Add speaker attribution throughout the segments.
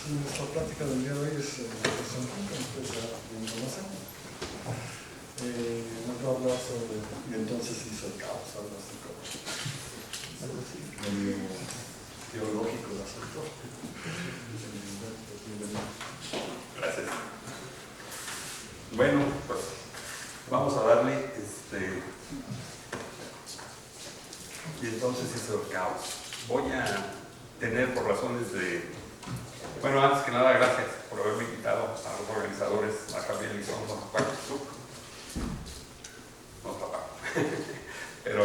Speaker 1: nuestra plática del día de hoy es educación química, ustedes ya bien conocen. Nos va a hablar sobre, y entonces hizo el caos, algo así como, algo así, medio teológico el asunto.
Speaker 2: Gracias. Bueno, pues vamos a darle, y entonces hizo el caos. Voy a tener, por razones de, bueno, antes que nada, gracias por haberme invitado a los organizadores, a Javier Lizón, a Paco Zuc. No está Paco. Pero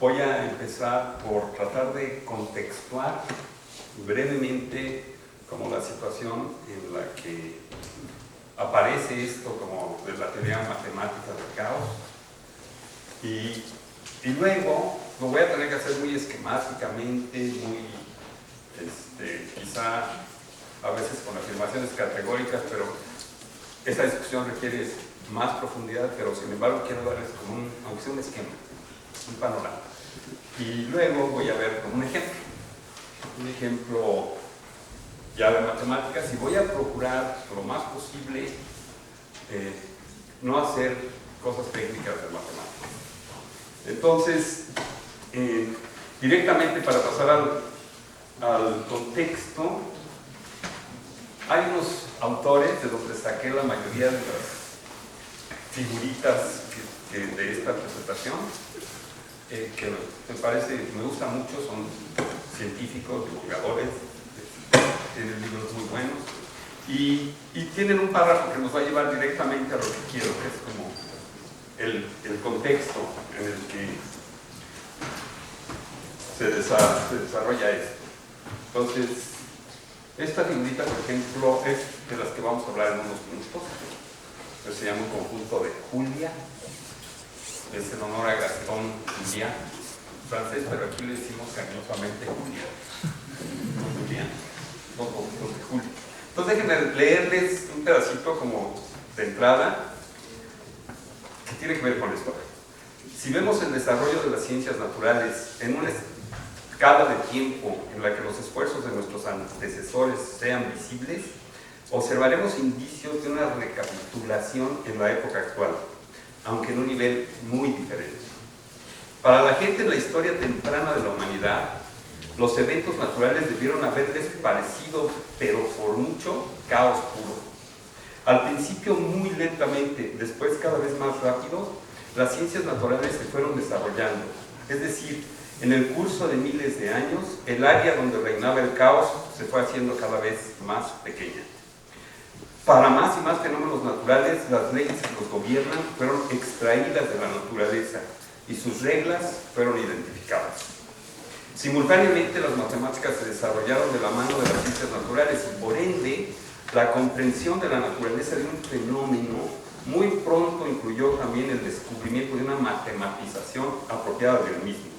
Speaker 2: voy a empezar por tratar de contextuar brevemente como la situación en la que aparece esto como de la teoría matemática del caos, y luego lo voy a tener que hacer muy esquemáticamente, muy quizá a veces con afirmaciones categóricas, pero esta discusión requiere más profundidad, pero sin embargo quiero darles como aunque sea un esquema, un panorama, y luego voy a ver como un ejemplo ya de matemáticas, y voy a procurar lo más posible no hacer cosas técnicas de matemáticas. Entonces, directamente para pasar al contexto, hay unos autores de donde saqué la mayoría de las figuritas de esta presentación, que me gustan mucho, son científicos, divulgadores, tienen libros muy buenos, y tienen un párrafo que nos va a llevar directamente a lo que quiero, que es como el contexto en el que se desarrolla esto. Entonces, esta figurita, por ejemplo, es de las que vamos a hablar en unos minutos. Se llama un conjunto de Julia, es en honor a Gastón Julia, francés, pero aquí le decimos cariñosamente Julia. Julia. Los conjuntos de Julia. Entonces déjenme leerles un pedacito como de entrada que tiene que ver con esto. Si vemos el desarrollo de las ciencias naturales en una escala de tiempo en la que los esfuerzos de nuestros antecesores sean visibles, observaremos indicios de una recapitulación en la época actual, aunque en un nivel muy diferente. Para la gente en la historia temprana de la humanidad, los eventos naturales debieron haberles parecido, pero por mucho, caos puro. Al principio muy lentamente, después cada vez más rápido, las ciencias naturales se fueron desarrollando. Es decir, en el curso de miles de años, el área donde reinaba el caos se fue haciendo cada vez más pequeña. Para más y más fenómenos naturales, las leyes que los gobiernan fueron extraídas de la naturaleza y sus reglas fueron identificadas. Simultáneamente, las matemáticas se desarrollaron de la mano de las ciencias naturales y, por ende, la comprensión de la naturaleza de un fenómeno muy pronto incluyó también el descubrimiento de una matematización apropiada del mismo.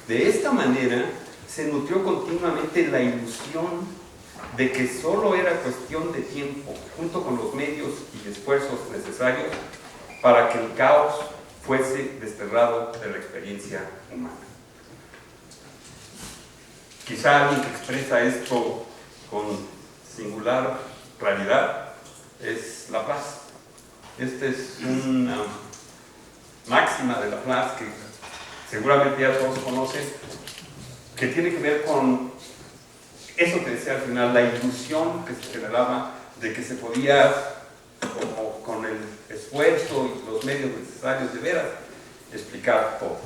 Speaker 2: De esta manera, se nutrió continuamente la ilusión de que solo era cuestión de tiempo, junto con los medios y esfuerzos necesarios para que el caos fuese desterrado de la experiencia humana. Quizá alguien que expresa esto con singular claridad es Laplace. Esta es una máxima de Laplace que seguramente ya todos conocen, que tiene que ver con eso que decía al final, la ilusión que se generaba de que se podía, con el esfuerzo y los medios necesarios de veras, explicar todo.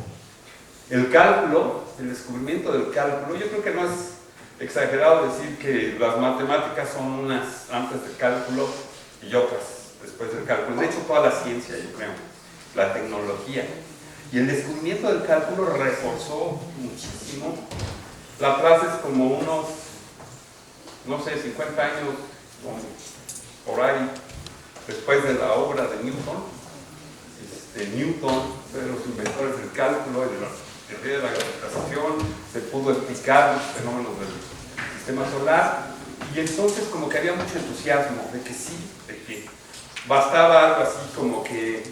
Speaker 2: El cálculo, el descubrimiento del cálculo, yo creo que no es exagerado decir que las matemáticas son unas antes del cálculo y otras después del cálculo. De hecho, toda la ciencia, yo creo, la tecnología. Y el descubrimiento del cálculo reforzó muchísimo. Laplace es como unos, no sé, 50 años por ahí después de la obra de Newton. Newton fue de los inventores del cálculo y de la teoría de la gravitación, se pudo explicar los fenómenos del sistema solar, y entonces como que había mucho entusiasmo de que sí, de que bastaba algo así como que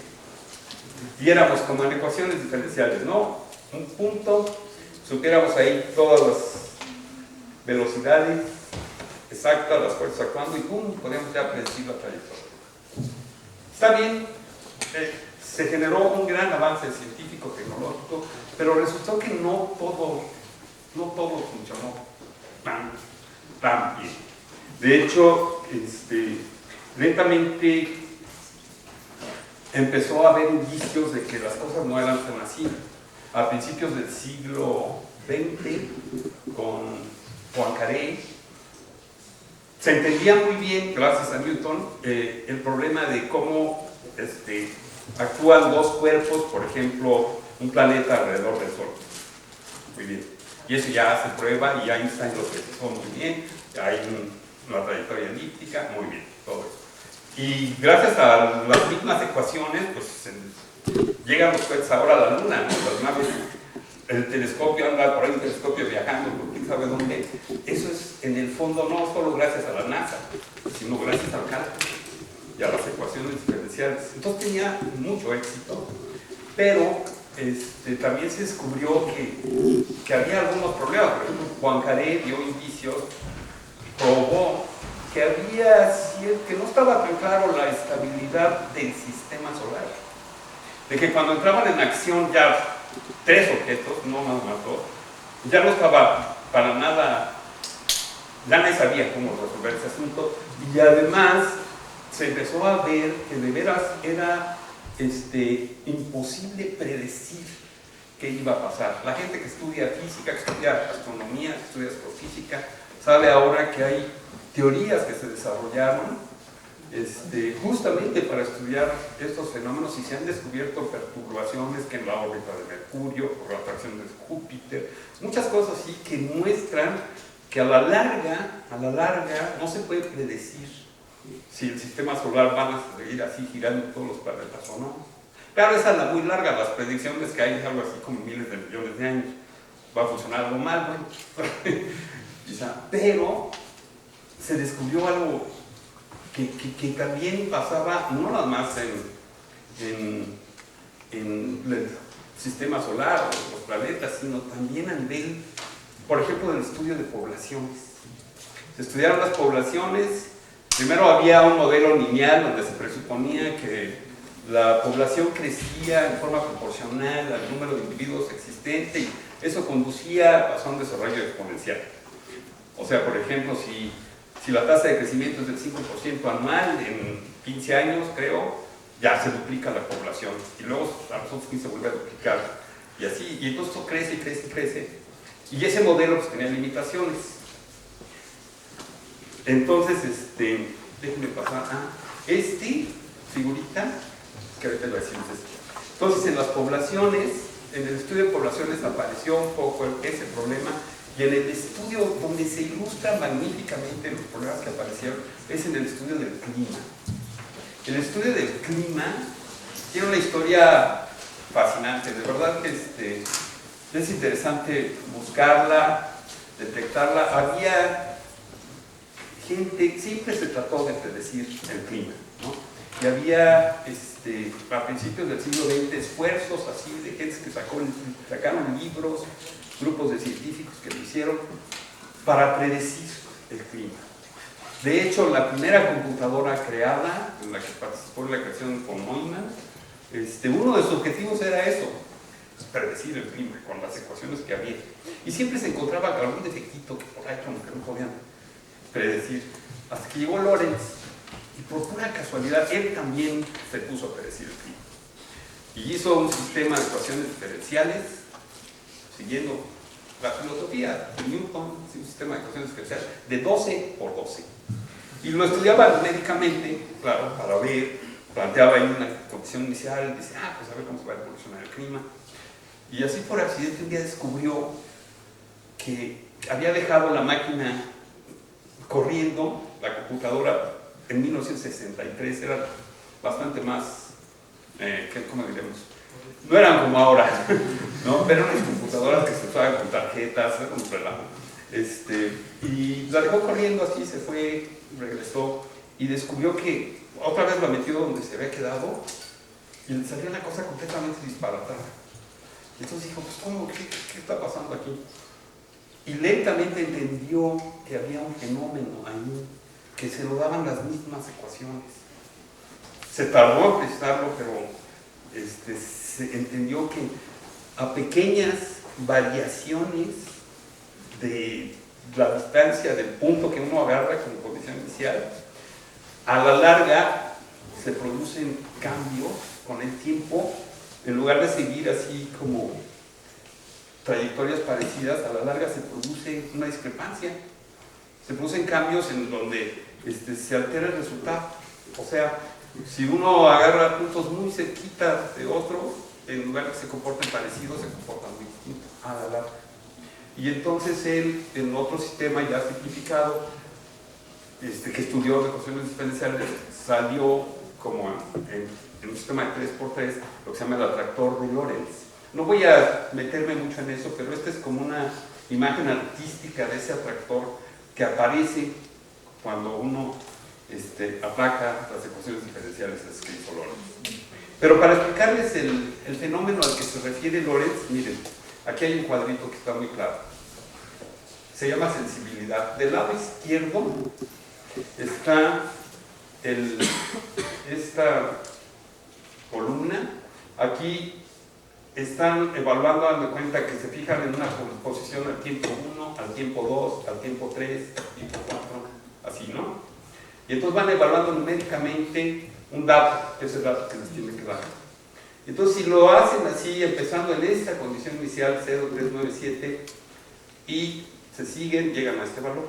Speaker 2: viéramos como en ecuaciones diferenciales, ¿no? Un punto, supiéramos ahí todas velocidades exactas, las fuerzas actuando, y ¡pum!, podíamos ya predecir la trayectoria. Está bien, se generó un gran avance científico, tecnológico, pero resultó que no todo funcionó tan bien. De hecho, lentamente empezó a haber indicios de que las cosas no eran tan así. A principios del siglo XX, con Poincaré, se entendía muy bien, gracias a Newton, el problema de cómo actúan dos cuerpos, por ejemplo, un planeta alrededor del Sol. Muy bien. Y eso ya se prueba, y Einstein lo precisó muy bien, hay una trayectoria elíptica, muy bien, todo eso. Y gracias a las mismas ecuaciones, pues llegan los cohetes ahora a la Luna, ¿no? Las naves, el telescopio, anda por ahí un telescopio viajando por quién sabe dónde. Eso es, en el fondo, no solo gracias a la NASA, sino gracias al cálculo y a las ecuaciones diferenciales. Entonces tenía mucho éxito, pero también se descubrió que había algunos problemas. Por ejemplo, Poincaré dio indicios, probó que no estaba tan claro la estabilidad del sistema solar, de que cuando entraban en acción ya 3 objetos, no nada más 2, ya no estaba para nada, ya nadie sabía cómo resolver ese asunto, y además se empezó a ver que de veras era imposible predecir qué iba a pasar. La gente que estudia física, que estudia astronomía, que estudia astrofísica, sabe ahora que hay teorías que se desarrollaron justamente para estudiar estos fenómenos, y se han descubierto perturbaciones que en la órbita de Mercurio, por la atracción de Júpiter, muchas cosas así que muestran que a la larga no se puede predecir si el sistema solar va a seguir así girando todos los planetas o no. Claro, esa es la muy larga, las predicciones que hay es algo así como miles de millones de años. Va a funcionar algo mal, bueno, quizá, pero se descubrió algo que también pasaba no nada más en el sistema solar o los planetas, sino también a nivel, por ejemplo, del estudio de poblaciones. Se estudiaron las poblaciones. Primero había un modelo lineal donde se presuponía que la población crecía en forma proporcional al número de individuos existentes, y eso conducía a un desarrollo exponencial. O sea, por ejemplo, si la tasa de crecimiento es del 5% anual, en 15 años, creo, ya se duplica la población, y luego a los otros 15 se vuelve a duplicar, y así, y entonces esto crece y crece y crece, y ese modelo pues tenía limitaciones. Entonces, déjenme pasar a figurita, que ahorita lo decimos Entonces, en las poblaciones, en el estudio de poblaciones apareció un poco ese problema, y en el estudio donde se ilustran magníficamente los problemas que aparecieron es en el estudio del clima. El estudio del clima tiene una historia fascinante, de verdad que es interesante buscarla, detectarla. Había gente, siempre se trató de predecir el clima, ¿no? Y había a principios del siglo XX esfuerzos así de gente que sacaron libros, grupos de científicos que lo hicieron para predecir el clima. De hecho, la primera computadora creada, en la que participó en la creación con Neumann, uno de sus objetivos era eso, predecir el clima con las ecuaciones que había. Y siempre se encontraba algún defectito que por ahí como que no podían predecir. Hasta que llegó Lorentz, y por pura casualidad, él también se puso a predecir el clima. Y hizo un sistema de ecuaciones diferenciales, siguiendo la filosofía de Newton, un sistema de ecuaciones diferenciales de 12 por 12. Y lo estudiaba médicamente, claro, para ver, planteaba ahí una condición inicial, dice, pues a ver cómo se va a evolucionar el clima. Y así por accidente un día descubrió que había dejado la máquina corriendo, la computadora, en 1963, era bastante más, ¿cómo diremos? No eran como ahora, ¿no? Pero eran las computadoras que se usaban con tarjetas, era un relajo. Y la dejó corriendo así, se fue, regresó y descubrió que otra vez la metió donde se había quedado y le salió una cosa completamente disparatada. Y entonces dijo, pues ¿cómo? ¿Qué está pasando aquí? y lentamente entendió que había un fenómeno ahí, que se lo daban las mismas ecuaciones. Se tardó en precisarlo, pero se entendió que a pequeñas variaciones de la distancia del punto que uno agarra como condición inicial, a la larga se producen cambios con el tiempo, en lugar de seguir así como trayectorias parecidas, a la larga se produce una discrepancia, se producen cambios en donde se altera el resultado. O sea, si uno agarra puntos muy cerquitas de otros, en lugar de que se comporten parecidos, se comportan muy distintos a la larga. Y entonces él, en otro sistema ya simplificado, que estudió ecuaciones diferenciales, salió como en un sistema de 3×3, lo que se llama el atractor de Lorentz. No voy a meterme mucho en eso, pero esta es como una imagen artística de ese atractor que aparece cuando uno aplaca las ecuaciones diferenciales que hizo Lorentz. Pero para explicarles el fenómeno al que se refiere Lorentz, miren, aquí hay un cuadrito que está muy claro. Se llama sensibilidad. Del lado izquierdo está esta columna. Aquí están evaluando, dando cuenta que se fijan en una posición al tiempo 1, al tiempo 2, al tiempo 3, al tiempo 4, así, ¿no? Y entonces van evaluando numéricamente un dato, que es el dato que les tiene que dar. Entonces, si lo hacen así, empezando en esta condición inicial 0, 3, 9, 7, y se siguen, llegan a este valor.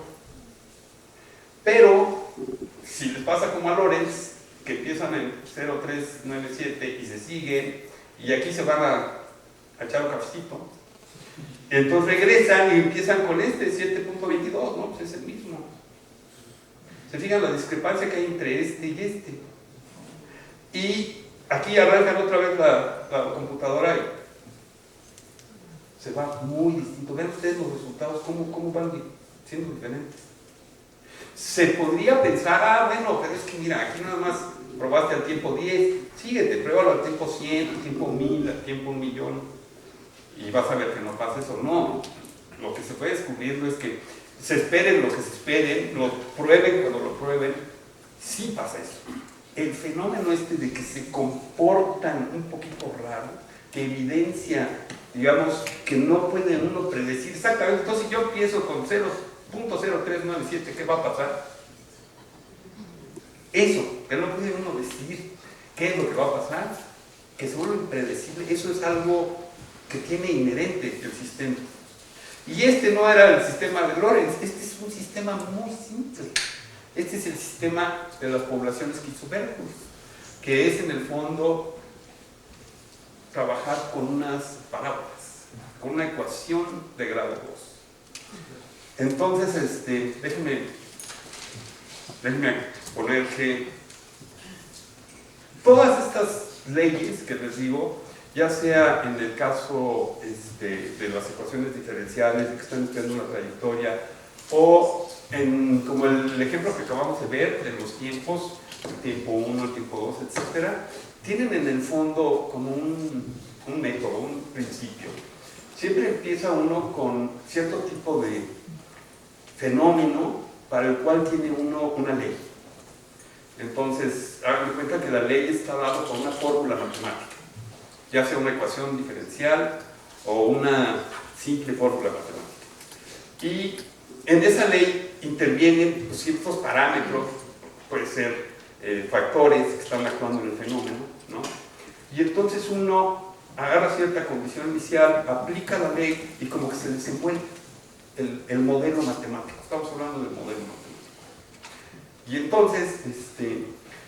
Speaker 2: Pero, si les pasa como a Lorentz, que empiezan en 0, 3, 9, 7 y se siguen, y aquí se van a echar un cafecito, entonces regresan y empiezan con 7.22, ¿no? Pues es el mismo. Se fijan la discrepancia que hay entre este y este. Y aquí arrancan otra vez la computadora y se va muy distinto. Vean ustedes los resultados, cómo van siendo diferentes. Se podría pensar, bueno, pero es que mira, aquí nada más probaste al tiempo 10, síguete, pruébalo al tiempo 100, al tiempo 1000, al tiempo 1.000.000, y vas a ver que no pasa eso. No, lo que se puede descubrir es que se esperen lo que se esperen, lo prueben cuando lo prueben, sí pasa eso. El fenómeno de que se comportan un poquito raro, que evidencia, digamos, que no puede uno predecir exactamente. Entonces, si yo empiezo con 0.0397, ¿qué va a pasar? Eso, que no puede uno decir qué es lo que va a pasar, que se vuelve impredecible, eso es algo que tiene inherente el sistema. Y no era el sistema de Lorentz, este es un sistema muy simple. Este es el sistema de las poblaciones que hizo Bernoulli, que es en el fondo trabajar con unas parábolas, con una ecuación de grado 2. Entonces, déjenme poner que todas estas leyes que les digo, ya sea en el caso de las ecuaciones diferenciales, de que están estudiando una trayectoria, o como el ejemplo que acabamos de ver de los tiempos, el tiempo 1, el tiempo 2, etc., tienen en el fondo como un método, un principio. Siempre empieza uno con cierto tipo de fenómeno para el cual tiene uno una ley. Entonces, hagan cuenta que la ley está dada por una fórmula matemática, ya sea una ecuación diferencial o una simple fórmula matemática. Y en esa ley intervienen ciertos parámetros, puede ser factores que están actuando en el fenómeno, ¿no? Y entonces uno agarra cierta condición inicial, aplica la ley y como que se desenvuelve el modelo matemático. Estamos hablando del modelo matemático. Y entonces,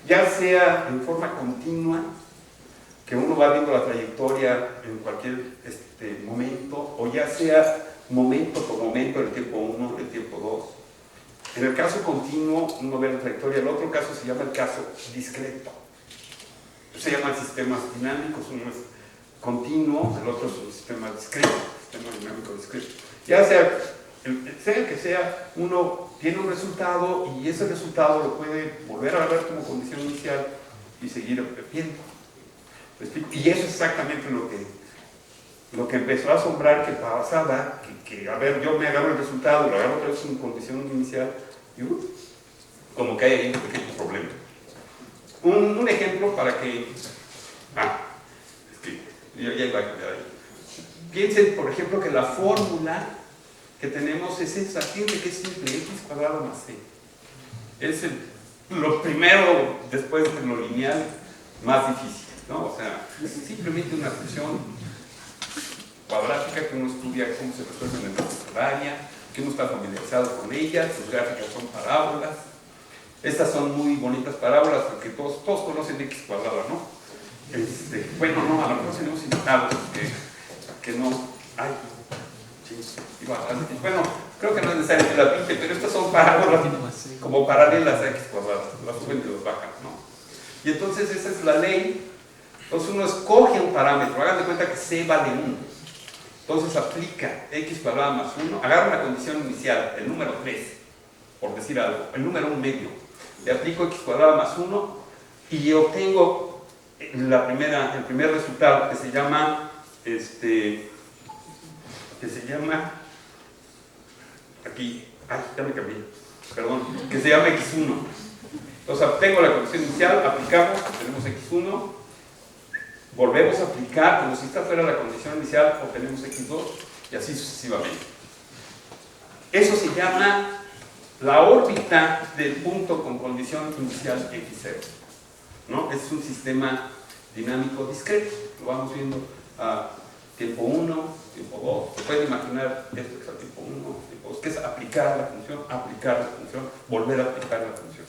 Speaker 2: ya sea en forma continua, que uno va viendo la trayectoria en cualquier momento, o ya sea momento por momento, el tiempo 1, el tiempo 2. En el caso continuo, uno ve la trayectoria. El otro caso se llama el caso discreto. Se llaman sistemas dinámicos, uno es continuo, el otro es un sistema discreto, sistema dinámico discreto. Ya sea que sea, uno tiene un resultado y ese resultado lo puede volver a ver como condición inicial y seguir viendo. Y eso es exactamente lo que lo que empezó a asombrar que pasaba, que a ver, yo me agarro el resultado, lo agarro otra vez en condición inicial, y como que hay ahí un pequeño problema. Un ejemplo para que... es que yo ya iba a cambiar ahí. Piensen, por ejemplo, que la fórmula que tenemos es esa, fíjense que es simple, x cuadrado más c. Es lo primero, después de lo lineal, más difícil, ¿no? O sea, es simplemente una función cuadrática que uno estudia cómo se resuelve en la secundaria, que uno está familiarizado con ellas, sus gráficas son parábolas. Estas son muy bonitas parábolas porque todos conocen x cuadrado, ¿no? Bueno, no, a lo mejor tenemos invitados que no. Ay, sí, iba bastante. Bueno, creo que no es necesario que la pinte, pero estas son parábolas como paralelas a x cuadrado, las suben y las bajan, ¿no? Y entonces esa es la ley. Entonces uno escoge un parámetro, hagan de cuenta que c vale 1. Entonces aplica x cuadrado más 1, agarra la condición inicial, el número 3, por decir algo, el número 1 medio, le aplico x cuadrado más 1 y obtengo el primer resultado que se llama, aquí, ya me cambié, perdón, que se llama x1. Entonces obtengo la condición inicial, aplicamos, tenemos x1, volvemos a aplicar, como si esta fuera la condición inicial, obtenemos x2 y así sucesivamente. Eso se llama la órbita del punto con condición inicial x0, ¿no? Es un sistema dinámico discreto, lo vamos viendo a tiempo 1, tiempo 2, se puede imaginar esto que es a tiempo 1, tiempo 2, que es aplicar la función, volver a aplicar la función.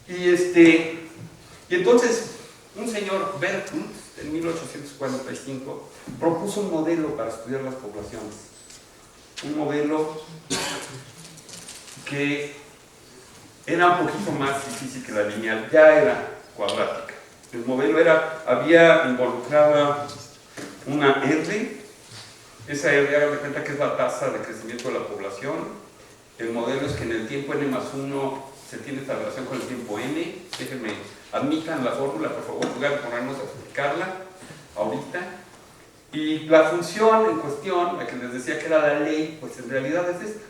Speaker 2: Y entonces, un señor Berkhulst, en 1845, propuso un modelo para estudiar las poblaciones. Un modelo que era un poquito más difícil que la lineal, ya era cuadrática. El modelo había involucrada una R, esa R, hagan de cuenta que es la tasa de crecimiento de la población. El modelo es que en el tiempo n más 1 se tiene esta relación con el tiempo n. Déjenme, admitan la fórmula, por favor, en lugar de ponernos a explicarla ahorita. Y la función en cuestión, la que les decía que era la ley, pues en realidad es esta.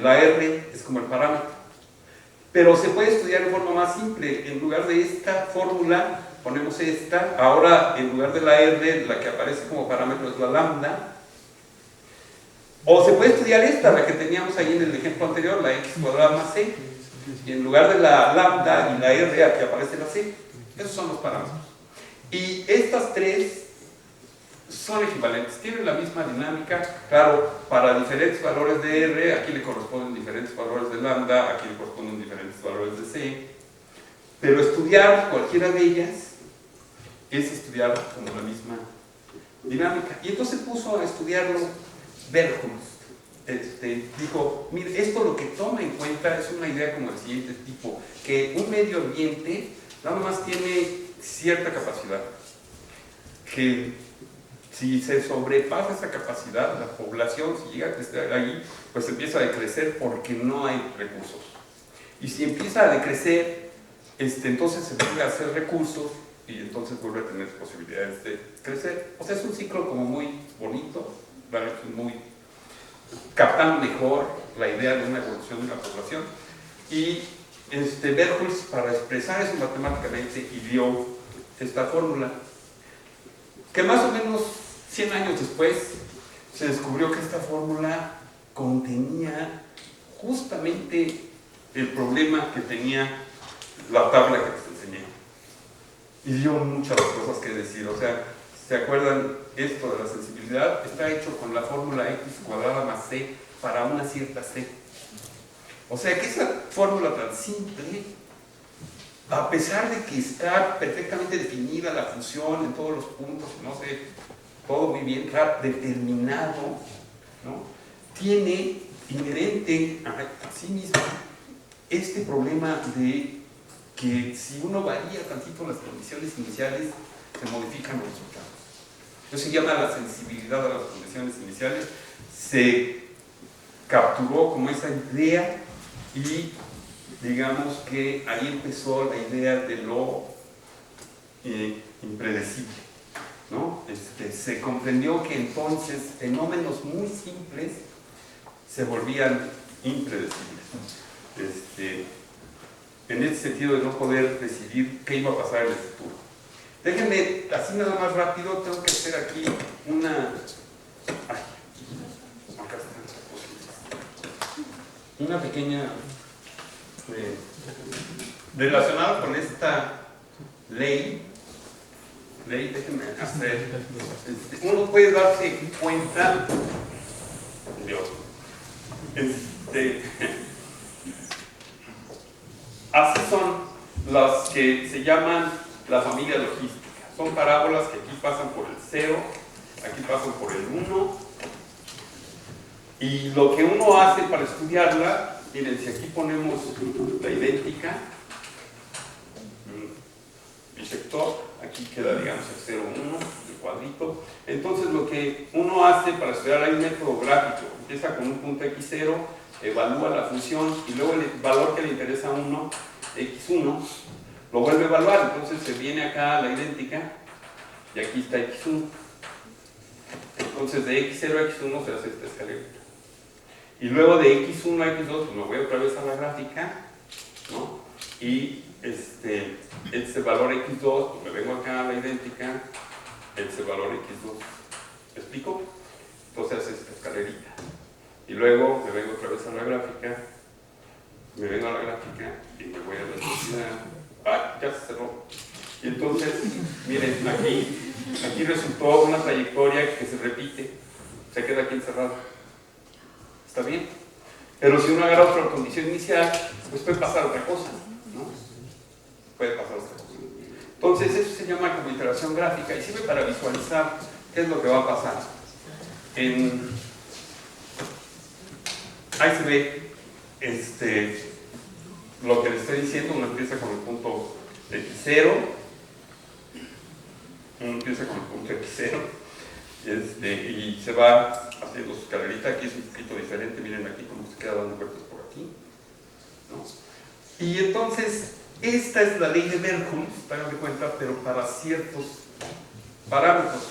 Speaker 2: La R es como el parámetro. Pero se puede estudiar de forma más simple. En lugar de esta fórmula, ponemos esta. Ahora, en lugar de la R, la que aparece como parámetro es la lambda. O se puede estudiar esta, la que teníamos ahí en el ejemplo anterior, la x cuadrada más c. Y en lugar de la lambda y la R, aquí aparece la c. Esos son los parámetros. Y estas tres son equivalentes, tienen la misma dinámica. Claro, para diferentes valores de R, aquí le corresponden diferentes valores de lambda, aquí le corresponden diferentes valores de c. Pero estudiar cualquiera de ellas es estudiar como la misma dinámica. Y entonces puso a estudiarlo Berkhulst. Dijo, mire, esto lo que toma en cuenta es una idea como el siguiente tipo, que un medio ambiente nada más tiene cierta capacidad, que si se sobrepasa esa capacidad, la población, si llega a crecer ahí, pues empieza a decrecer porque no hay recursos. Y si empieza a decrecer, entonces se vuelve a hacer recursos y entonces vuelve a tener posibilidades de crecer. O sea, es un ciclo como muy bonito, muy captando mejor la idea de una evolución de la población. Y Berkhulst, para expresar eso matemáticamente, ideó esta fórmula, que más o menos 100 años después se descubrió que esta fórmula contenía justamente el problema que tenía la tabla que les enseñé. Y dio muchas cosas que decir. O sea, ¿se acuerdan esto de la sensibilidad? Está hecho con la fórmula x cuadrada más c para una cierta c. O sea que esa fórmula tan simple, a pesar de que está perfectamente definida la función en todos los puntos, no sé, todo muy bien claro, determinado, ¿no? Tiene inherente a sí mismo este problema de que si uno varía tantito las condiciones iniciales, se modifican los resultados. Eso se llama la sensibilidad a las condiciones iniciales. Se capturó como esa idea y digamos que ahí empezó la idea de lo impredecible. ¿no? Se comprendió que entonces fenómenos muy simples se volvían impredecibles. En ese sentido de no poder decidir qué iba a pasar en el futuro. Déjenme, así nada más rápido, tengo que hacer aquí una... Ay, acá está. Una pequeña... relacionada con esta ley, déjenme hacer... uno puede darse cuenta de otro. Así son las que se llaman la familia logística. Son parábolas que aquí pasan por el 0, aquí pasan por el 1. Y lo que uno hace para estudiarla, miren, si aquí ponemos la idéntica, bisector, aquí queda, digamos, el 0, 1, el cuadrito. Entonces, lo que uno hace para estudiar, hay un método gráfico. Empieza con un punto x0, evalúa la función y luego el valor que le interesa a uno, x1, lo vuelve a evaluar. Entonces se viene acá la idéntica y aquí está x1. Entonces de x0 a x1 se hace esta escalerita. Y luego de x1 a x2, pues me voy otra vez a la gráfica, ¿no? Y este valor x2, pues me vengo acá a la idéntica, este valor x2. ¿Me explico? Entonces hace esta escalerita. Y luego me vengo otra vez a la gráfica, me vengo a la gráfica y me voy a la velocidad. ¡Ah! Ya se cerró. Y entonces, miren, aquí resultó una trayectoria que se repite, se queda aquí encerrada. ¿Está bien? Pero si uno agarra otra condición inicial, pues puede pasar otra cosa, ¿no? Puede pasar otra cosa. Entonces, eso se llama como iteración gráfica y sirve para visualizar qué es lo que va a pasar. Ahí se ve lo que le estoy diciendo. Uno empieza con el punto x0, y se va haciendo su escalerita. Aquí es un poquito diferente, miren aquí cómo se queda dando vueltas por aquí, ¿no? Y entonces, esta es la ley de Bernoulli, tengan de cuenta, pero para ciertos parámetros.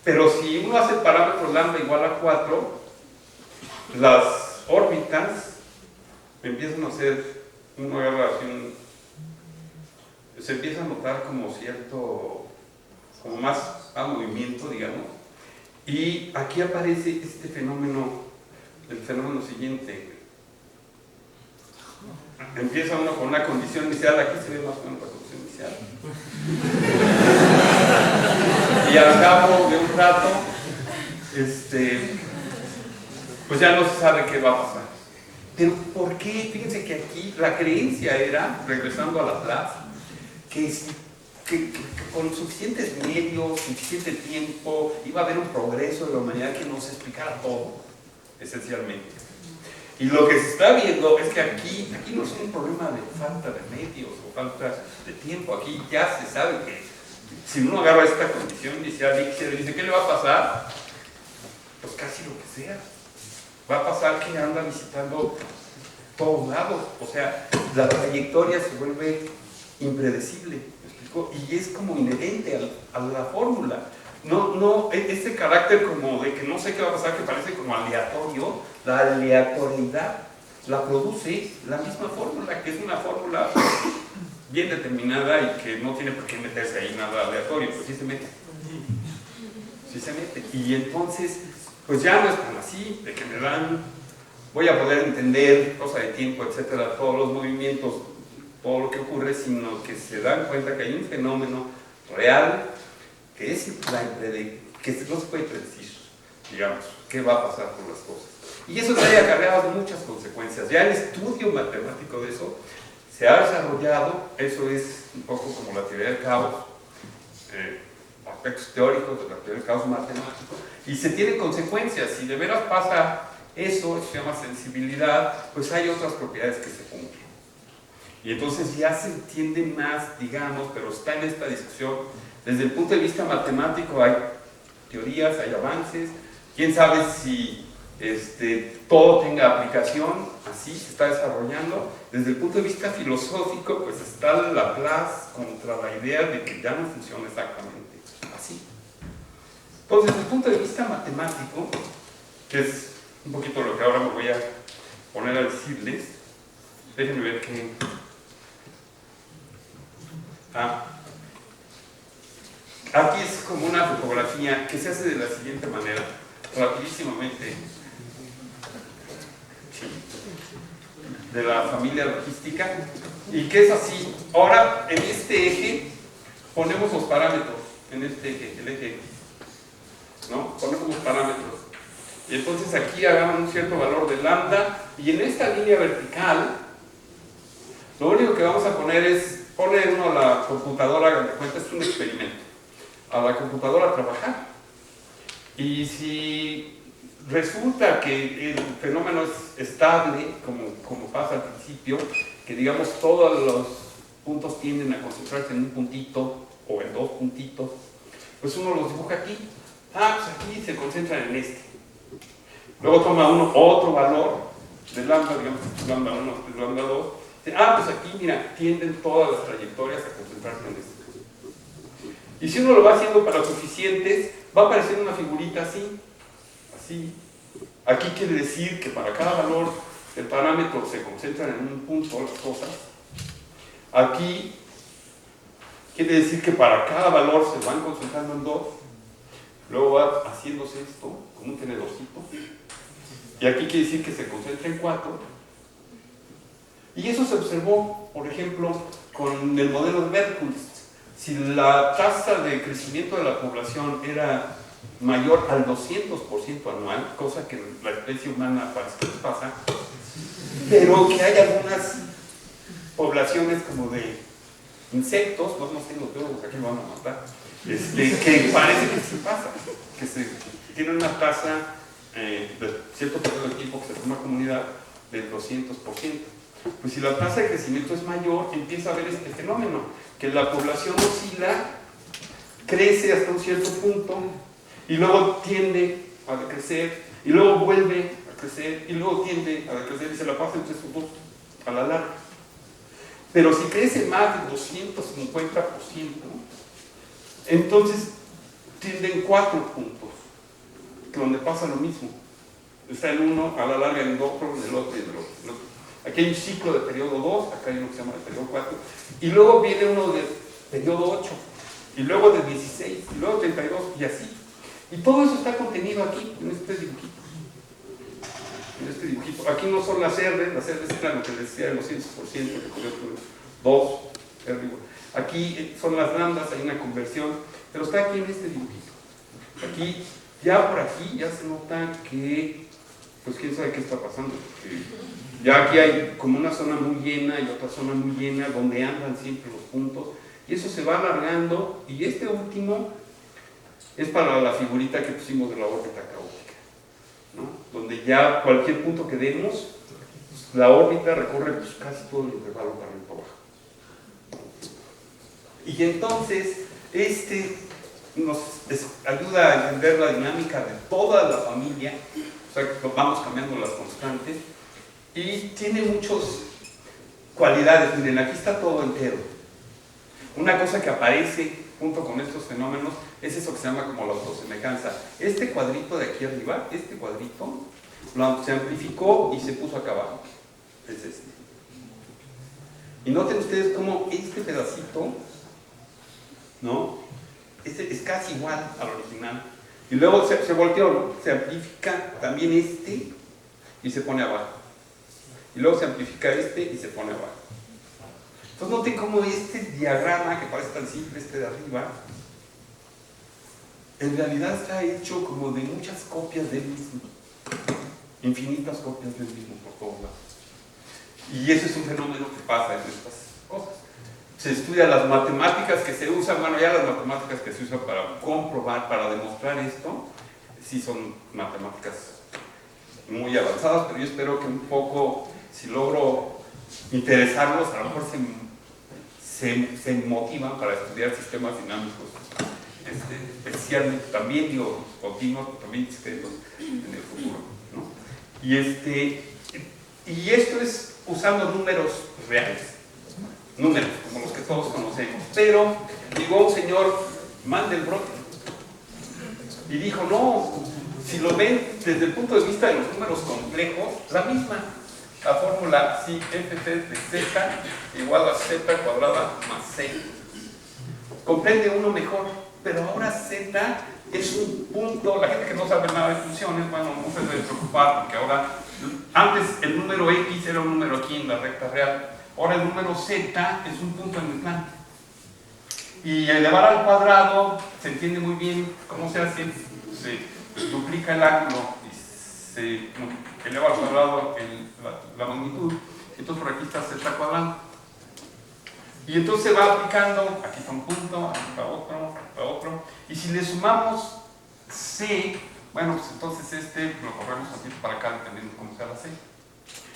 Speaker 2: Pero si uno hace el parámetro lambda igual a 4, las órbitas empiezan a hacer, uno agarra así se empieza a notar como cierto, como más a movimiento, digamos, y aquí aparece este fenómeno, el fenómeno siguiente. Empieza uno con una condición inicial, aquí se ve más o menos la condición inicial. Y al cabo de un rato, pues ya no se sabe qué va a pasar. Pero ¿por qué? Fíjense que aquí la creencia era, regresando a Laplace, que con suficientes medios, suficiente tiempo, iba a haber un progreso de la humanidad que nos explicara todo, esencialmente. Y lo que se está viendo es que aquí no es un problema de falta de medios o falta de tiempo. Aquí ya se sabe que si uno agarra esta condición inicial y se dice, ¿qué le va a pasar? Pues casi lo que sea. Va a pasar que anda visitando todos lados. O sea, la trayectoria se vuelve impredecible, ¿me explico? Y es como inherente a la fórmula. No, este carácter como de que no sé qué va a pasar, que parece como aleatorio, la aleatoriedad la produce la misma fórmula, que es una fórmula bien determinada y que no tiene por qué meterse ahí nada aleatorio, pero sí se mete. Sí se mete. Y entonces, pues ya no es tan así, de que voy a poder entender, cosa de tiempo, etcétera, todos los movimientos, todo lo que ocurre, sino que se dan cuenta que hay un fenómeno real que no se puede predecir, digamos, qué va a pasar con las cosas. Y eso trae acarreado muchas consecuencias. Ya el estudio matemático de eso se ha desarrollado, eso es un poco como la teoría del caos, aspectos teóricos de la teoría del caos matemático, y se tienen consecuencias. Si de veras pasa eso se llama sensibilidad, pues hay otras propiedades que se cumplen. Y entonces ya se entiende más, digamos, pero está en esta discusión. Desde el punto de vista matemático hay teorías, hay avances. Quién sabe si todo tenga aplicación, así se está desarrollando. Desde el punto de vista filosófico, pues está Laplace contra la idea de que ya no funciona exactamente así. Entonces, desde el punto de vista matemático, que es un poquito lo que ahora me voy a poner a decirles, déjenme ver que... aquí es como una fotografía que se hace de la siguiente manera, rapidísimamente, de la familia logística, y que es así. Ahora, en este eje, ponemos los parámetros, en este eje, el eje X, ¿no? Ponemos los parámetros. Y entonces aquí agarran un cierto valor de lambda, y en esta línea vertical, lo único que vamos a poner es, pone uno a la computadora, hagan de cuenta, es un experimento, a la computadora a trabajar. Y si resulta que el fenómeno es estable, como pasa al principio, que digamos todos los puntos tienden a concentrarse en un puntito o en dos puntitos, pues uno los dibuja aquí. Pues aquí se concentran en este. Luego toma uno otro valor de lambda, digamos lambda 1, lambda 2. Pues aquí, mira, tienden todas las trayectorias a concentrarse en este. Y si uno lo va haciendo para suficientes, va a aparecer una figurita así. Así. Aquí quiere decir que para cada valor del parámetro se concentran en un punto las cosas. Aquí quiere decir que para cada valor se van concentrando en dos. Luego va haciéndose esto con un tenedorcito. Y aquí quiere decir que se concentra en 4. Y eso se observó, por ejemplo, con el modelo de Merkels. Si la tasa de crecimiento de la población era mayor al 200% anual, cosa que en la especie humana parece que pasa, pero que hay algunas poblaciones como de insectos, no sé los biólogos aquí lo van a matar, que parece que sí pasa, que se tiene una tasa de cierto periodo de tiempo que se forma comunidad del 200%. Pues si la tasa de crecimiento es mayor, empieza a haber este fenómeno, que la población oscila, crece hasta un cierto punto, y luego tiende a decrecer, y luego vuelve a crecer, y luego tiende a decrecer, y se la pasa entre esos dos a la larga. Pero si crece más del 250%, entonces tienden 4 puntos, donde pasa lo mismo. Está el uno, a la larga el otro, el otro y el otro. Aquí hay un ciclo de periodo 2, acá hay uno que se llama de periodo 4, y luego viene uno de periodo 8, y luego de 16, y luego 32, y así. Y todo eso está contenido aquí, en este dibujito. En este dibujito. Aquí no son las R eran lo que les decía de los 100%, que ocurrió con 2, R. Aquí son las lambdas, hay una conversión, pero está aquí en este dibujito. Aquí, ya por aquí, ya se nota que, pues quién sabe qué está pasando. Ya aquí hay como una zona muy llena y otra zona muy llena, donde andan siempre los puntos, y eso se va alargando, y este último es para la figurita que pusimos de la órbita caótica, ¿no? Donde ya cualquier punto que demos, la órbita recorre pues, casi todo el intervalo para arriba y para abajo. Y entonces, nos ayuda a entender la dinámica de toda la familia, o sea que vamos cambiando las constantes, y tiene muchas cualidades. Miren, aquí está todo entero. Una cosa que aparece junto con estos fenómenos es eso que se llama como la autosemejanza. Este cuadrito de aquí arriba, este cuadrito, se amplificó y se puso acá abajo. Es este. Y noten ustedes cómo este pedacito, ¿no? Es casi igual al original. Y luego se volteó, ¿no? Se amplifica también este y se pone abajo. Y luego se amplifica este y se pone abajo. Entonces noten cómo este diagrama, que parece tan simple, este de arriba, en realidad está hecho como de muchas copias del mismo. Infinitas copias del mismo por todos lados. Y eso es un fenómeno que pasa en estas cosas. Se estudian las matemáticas que se usan, bueno, ya las matemáticas que se usan para comprobar, para demostrar esto, sí son matemáticas muy avanzadas, pero yo espero que un poco, si logro interesarlos, a lo mejor se motivan para estudiar sistemas dinámicos, especialmente, también digo, continuos, también discretos en el futuro, ¿no? Y esto es usando números reales, números como los que todos conocemos. Pero llegó un señor Mandelbrot y dijo, no, si lo ven desde el punto de vista de los números complejos, la misma. La fórmula si ft de z igual a z cuadrada más c. Comprende uno mejor, pero ahora z es un punto. La gente que no sabe nada de funciones, bueno, no se debe preocupar, porque ahora, antes el número x era un número aquí en la recta real, ahora el número z es un punto en el plano. Y elevar al cuadrado, se entiende muy bien cómo se hace, se duplica el ángulo y se eleva al cuadrado la magnitud, entonces por aquí está z cuadrado. Y entonces se va aplicando, aquí está un punto, aquí está otro, y si le sumamos c, bueno, pues entonces lo corremos así para acá dependiendo de cómo sea la c.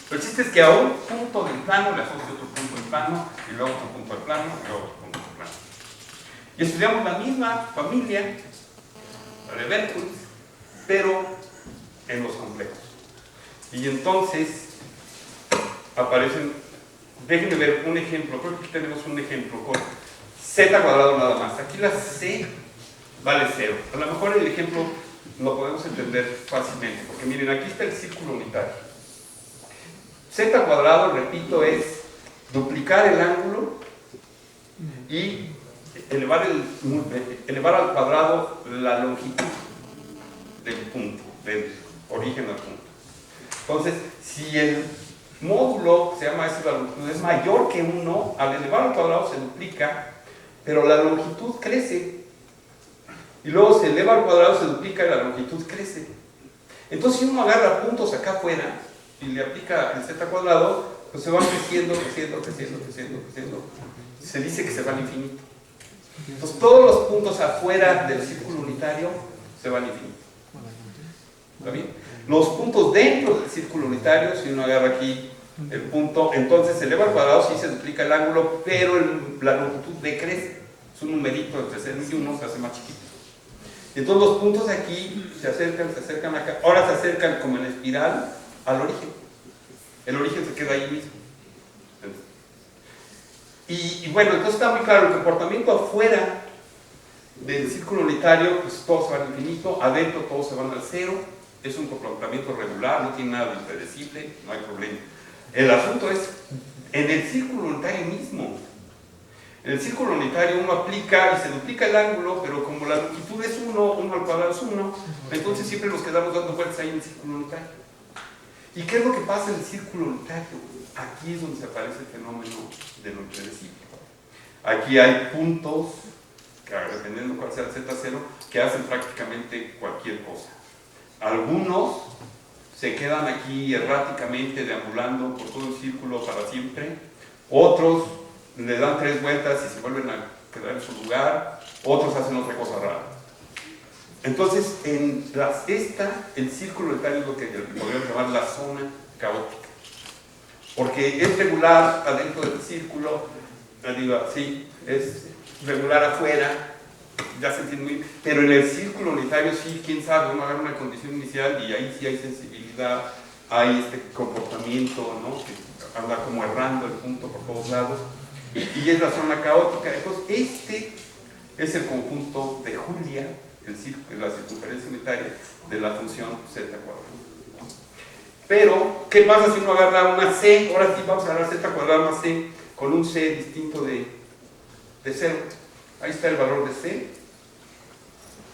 Speaker 2: Pero el chiste es que a un punto del plano le asocio otro punto del plano, y luego otro punto del plano, y luego otro punto del plano. Y estudiamos la misma familia, la de Bernoulli, pero en los complejos. Y entonces aparecen, déjenme ver un ejemplo, creo que aquí tenemos un ejemplo con z cuadrado nada más. Aquí la c vale 0. A lo mejor el ejemplo lo podemos entender fácilmente, porque miren, aquí está el círculo unitario. Z cuadrado, repito, es duplicar el ángulo y elevar al cuadrado la longitud del punto, del origen al punto. Entonces, si el módulo, se llama eso, la longitud, es mayor que 1, al elevar al cuadrado se duplica, pero la longitud crece. Y luego se eleva al cuadrado, se duplica y la longitud crece. Entonces, si uno agarra puntos acá afuera y le aplica el z cuadrado, pues se van creciendo. Se dice que se va al infinito. Entonces, todos los puntos afuera del círculo unitario se van al infinito. ¿Está bien? Los puntos dentro del círculo unitario, si uno agarra aquí el punto, entonces se eleva al cuadrado, sí se duplica el ángulo, pero la longitud decrece. Es un numerito entre 0 y 1, se hace más chiquito. Y entonces los puntos de aquí se acercan acá. Ahora se acercan como en espiral al origen. El origen se queda ahí mismo. Y bueno, entonces está muy claro el comportamiento afuera del círculo unitario, pues todos se van al infinito, adentro todos se van al 0. Es un comportamiento regular, no tiene nada de impredecible, no hay problema. El asunto es en el círculo unitario mismo. En el círculo unitario uno aplica y se duplica el ángulo, pero como la longitud es 1 al cuadrado es 1, entonces siempre nos quedamos dando vueltas ahí en el círculo unitario. ¿Y qué es lo que pasa en el círculo unitario? Aquí es donde se aparece el fenómeno de lo impredecible. Aquí hay puntos, que dependiendo de cuál sea el z0, que hacen prácticamente cualquier cosa. Algunos se quedan aquí erráticamente deambulando por todo el círculo para siempre, otros le dan 3 vueltas y se vuelven a quedar en su lugar, otros hacen otra cosa rara. Entonces, el círculo unitario es lo que podríamos llamar la zona caótica, porque es regular adentro del círculo, sí, es regular afuera, ya se entiende muy bien, pero en el círculo unitario sí, quién sabe, uno agarra una condición inicial y ahí sí hay sensibilidad, hay este comportamiento, ¿no?, que anda como errando el punto por todos lados, y es la zona caótica. Entonces este es el conjunto de Julia, la circunferencia unitaria de la función z cuadrada. Pero, ¿qué pasa si uno agarra una c? Ahora sí vamos a agarrar z cuadrada más c con un c distinto de 0. Ahí está el valor de c.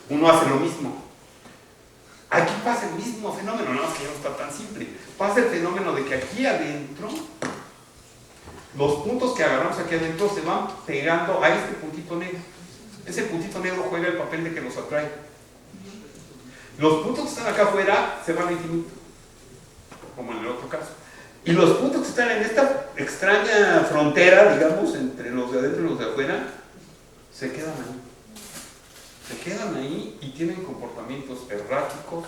Speaker 2: Uno hace lo mismo. Aquí pasa el mismo fenómeno, no, que no está tan simple. Pasa el fenómeno de que aquí adentro, los puntos que agarramos aquí adentro se van pegando a este puntito negro. Ese puntito negro juega el papel de que los atrae. Los puntos que están acá afuera se van al infinito, como en el otro caso. Y los puntos que están en esta extraña frontera, digamos, entre los de adentro y los de afuera, se quedan ahí. Se quedan ahí y tienen comportamientos erráticos,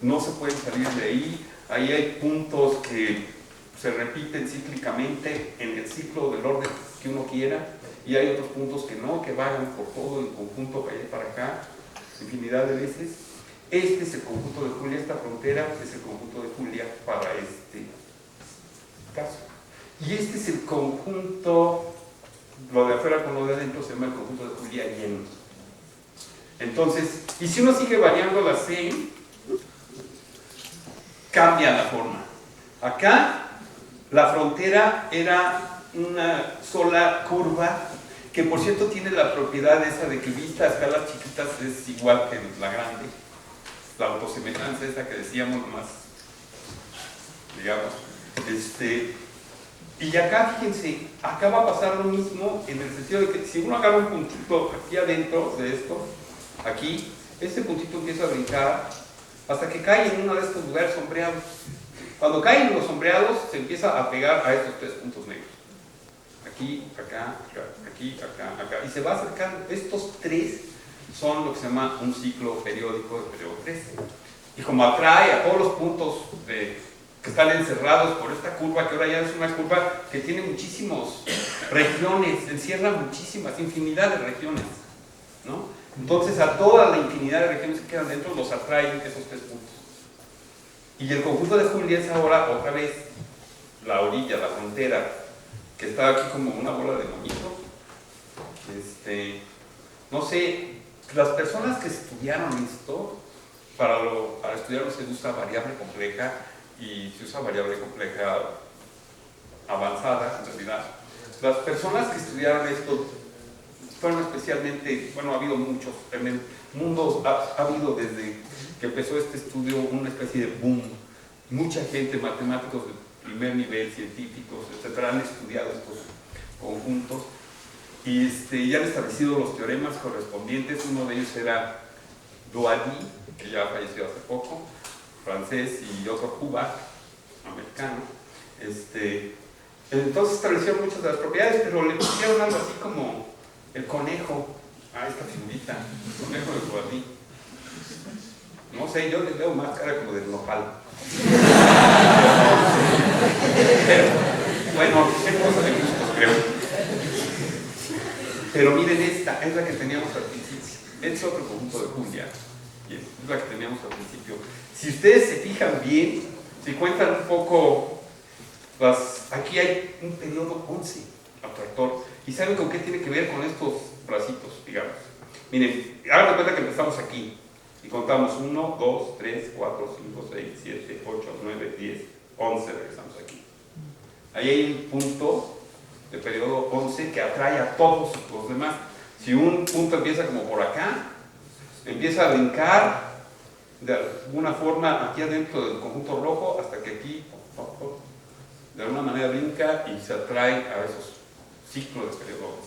Speaker 2: no se pueden salir de ahí. Ahí hay puntos que se repiten cíclicamente en el ciclo del orden que uno quiera, y hay otros puntos que no, que vagan por todo el conjunto para allá y para acá, infinidad de veces. Este es el conjunto de Julia, esta frontera es el conjunto de Julia para este caso. Y este es el conjunto, lo de afuera con lo de adentro se llama el conjunto de Julia lleno. Entonces, y si uno sigue variando la C, cambia la forma. Acá la frontera era una sola curva, que por cierto tiene la propiedad esa de que vista a escalas chiquitas es igual que la grande. La autosemejanza esa que decíamos nomás, digamos. Y acá, fíjense, acá va a pasar lo mismo en el sentido de que si uno agarra un puntito aquí adentro de esto, aquí, este puntito empieza a brincar hasta que cae en uno de estos lugares sombreados. Cuando caen en los sombreados, se empieza a pegar a estos tres puntos negros. Aquí, acá, acá, aquí, acá, acá. Y se va acercando. Estos tres son lo que se llama un ciclo periódico de periodo 13. Y como atrae a todos los puntos que están encerrados por esta curva, que ahora ya es una curva que tiene muchísimas regiones, encierra muchísimas, infinidad de regiones, ¿no? Entonces a toda la infinidad de regiones que quedan dentro los atraen esos tres puntos. Y el conjunto de Julia es ahora otra vez la orilla, la frontera, que está aquí como una bola de monito. No sé, las personas que estudiaron esto, para estudiarlo se usa variable compleja y se usa variable compleja avanzada, en realidad. Las personas que estudiaron esto fueron especialmente, bueno, ha habido muchos, en el mundo ha habido desde que empezó este estudio una especie de boom. Mucha gente, matemáticos de primer nivel, científicos, etcétera, han estudiado estos conjuntos y han establecido los teoremas correspondientes. Uno de ellos era Doady, que ya falleció hace poco, francés, y otro Hubbard, americano. Entonces establecieron muchas de las propiedades, pero le pusieron algo así como el conejo a esta figurita, el conejo de Doady. No sé, yo le veo más cara como del nopal. Pero, bueno, es cosa de gustos, creo. Pero miren, esta es la que teníamos al principio. Este es otro conjunto de Julia. Y es la que teníamos al principio. Si ustedes se fijan bien, si cuentan un poco, aquí hay un periodo 11 atractor. ¿Y saben con qué tiene que ver con estos bracitos, digamos? Miren, hagan de cuenta que empezamos aquí. Y contamos 1, 2, 3, 4, 5, 6, 7, 8, 9, 10, 11, regresamos aquí. Ahí hay un punto de periodo 11 que atrae a todos los demás. Si un punto empieza como por acá, empieza a brincar de alguna forma aquí adentro del conjunto rojo hasta que aquí, de alguna manera brinca y se atrae a esos ciclos de periodo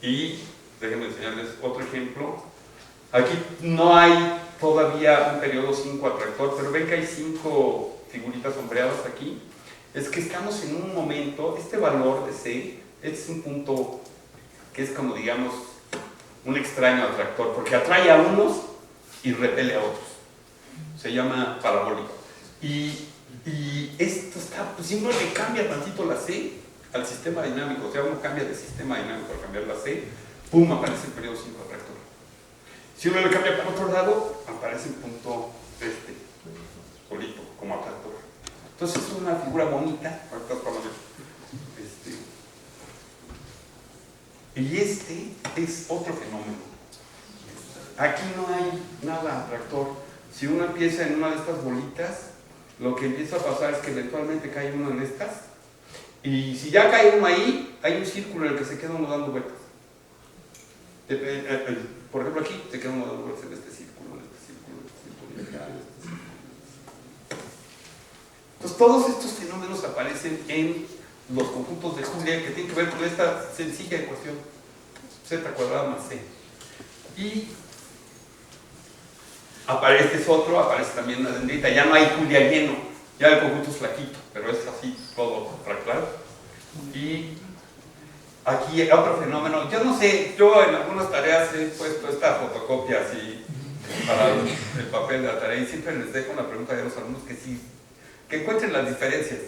Speaker 2: 11. Y déjenme enseñarles otro ejemplo. Aquí no hay todavía un periodo 5 atractor, pero ven que hay 5 figuritas sombreadas aquí. Es que estamos en un momento, este valor de C es un punto que es como, digamos, un extraño atractor, porque atrae a unos y repele a otros. Se llama parabólico. Y esto está, pues si uno le cambia tantito la C al sistema dinámico, o sea, uno cambia de sistema dinámico al cambiar la C, ¡pum!, aparece el periodo 5 atractor. Si uno le cambia para otro lado, aparece el punto solito, como atractor. Entonces es una figura bonita. Y este es otro fenómeno. Aquí no hay nada atractor. Si uno empieza en una de estas bolitas, lo que empieza a pasar es que eventualmente cae uno en estas. Y si ya cae uno ahí, hay un círculo en el que se queda uno dando vueltas. Por ejemplo, aquí se queda uno dando vueltas en este círculo, en este círculo, en este círculo, en este círculo. Entonces, todos estos fenómenos aparecen en los conjuntos de Julia que tienen que ver con esta sencilla ecuación, z cuadrada más c. Y aparece otro, aparece también una dendrita, ya no hay Julia lleno, ya el conjunto es flaquito, pero es así todo fractal. Y aquí otro fenómeno, yo no sé, yo en algunas tareas he puesto esta fotocopia así para el papel de la tarea y siempre les dejo una pregunta de los alumnos que encuentren las diferencias.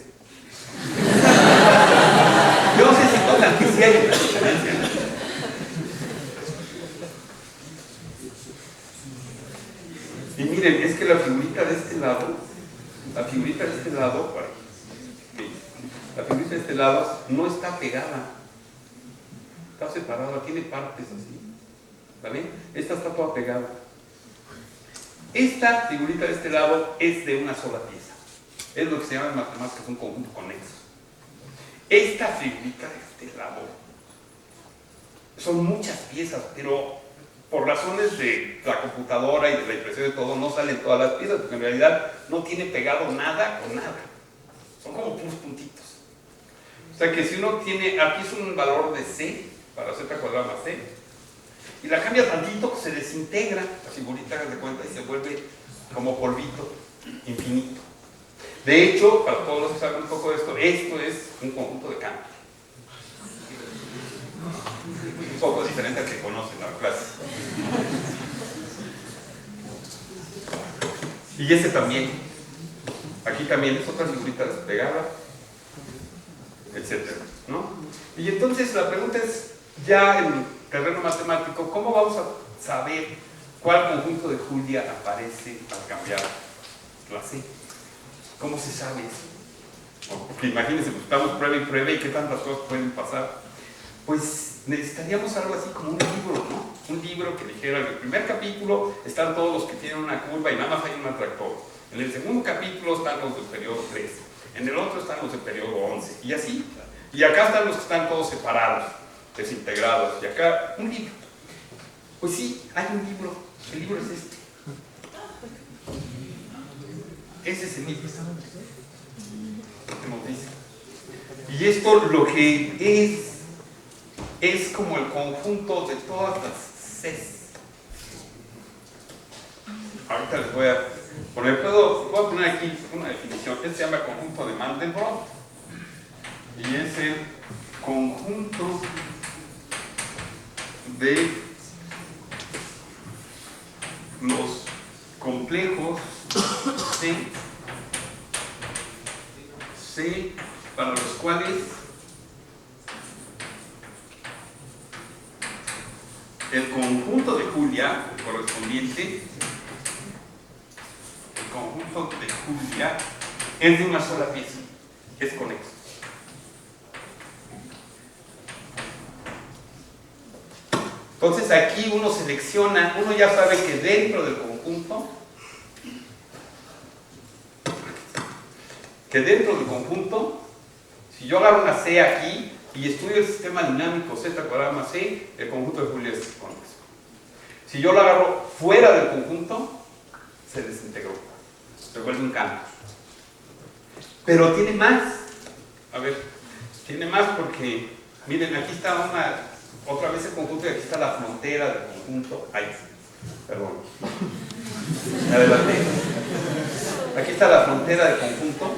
Speaker 2: Yo no sé si notan que sí hay una diferencia. lado, la figurita de este lado, la figurita de este lado no está pegada, está separada, tiene partes así, ¿vale? Esta está toda pegada. Esta figurita de este lado es de una sola pieza, es lo que se llama en matemáticas un conjunto conexo. Esta figurita de este lado son muchas piezas, pero por razones de la computadora y de la impresión de todo, no salen todas las piezas, porque en realidad no tiene pegado nada con nada. Son como puros puntitos. O sea que si uno tiene, aquí es un valor de C, para z cuadrada más C, y la cambia tantito, se desintegra la figurita, hagas de cuenta, y se vuelve como polvito, infinito. De hecho, para todos los que saben un poco de esto es un conjunto de campos. Un poco diferente al que conocen la clase. Y ese también. Aquí también es otra figurita despegada, etcétera, ¿no? Y entonces la pregunta es, ya en terreno matemático, ¿cómo vamos a saber cuál conjunto de Julia aparece al cambiar la C? ¿Cómo se sabe eso? Porque imagínense, pues estamos prueba y prueba y qué tantas cosas pueden pasar. Pues necesitaríamos algo así como un libro, ¿no? Un libro que dijera, en el primer capítulo están todos los que tienen una curva y nada más hay un atractor. En el segundo capítulo están los del periodo 3. En el otro están los del periodo 11. Y así. Y acá están los que están todos separados, desintegrados. Y acá, un libro. Pues sí, hay un libro. El libro es este. Ese es el libro. Que nos dice. Y esto lo que es como el conjunto de todas las Cs. Ahorita les voy a poner, voy a poner aquí una definición. Este se llama conjunto de Mandelbrot y es el conjunto de los complejos C para los cuales el conjunto de Julia correspondiente, el conjunto de Julia es de una sola pieza, es conexo. Entonces aquí uno selecciona, uno ya sabe que dentro del conjunto, si yo agarro una C aquí y estudio el sistema dinámico z cuadrada más C, el conjunto de Julia es conexo. Si yo lo agarro fuera del conjunto, se desintegró, se vuelve un campo. Pero tiene más. A ver, tiene más porque, miren, aquí está otra vez el conjunto y aquí está la frontera del conjunto. Ay, perdón. Adelante. Aquí está la frontera del conjunto,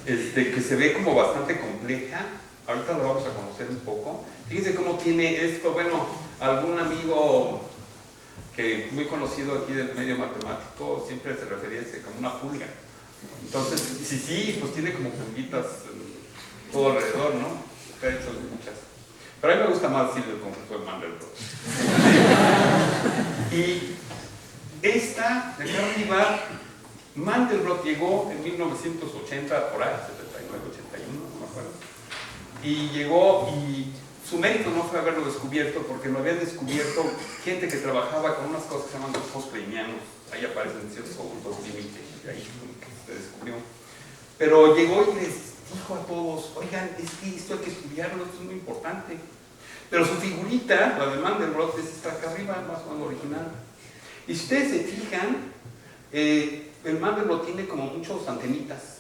Speaker 2: que se ve como bastante compleja. Ahorita lo vamos a conocer un poco. Fíjense cómo tiene esto, bueno, algún amigo que muy conocido aquí del medio matemático siempre se refería a ese como una pulga. Entonces, sí, pues tiene como pulguitas todo alrededor, ¿no? Está hecho de muchas. Pero a mí me gusta más decirle el conjunto de Mandelbrot. Y esta, de acá arriba, Mandelbrot llegó en 1980, por ahí, 79, 81, no me acuerdo. Y llegó y su mérito no fue haberlo descubierto, porque lo habían descubierto gente que trabajaba con unas cosas que se llaman los post-kleinianos. Ahí aparecen ciertos conjuntos límite, y ahí se descubrió. Pero llegó y les dijo a todos, oigan, es que esto hay que estudiarlo, esto es muy importante. Pero su figurita, la de Mandelbrot, es esta acá arriba, más o menos original. Y si ustedes se fijan, el Mandelbrot tiene como muchos antenitas.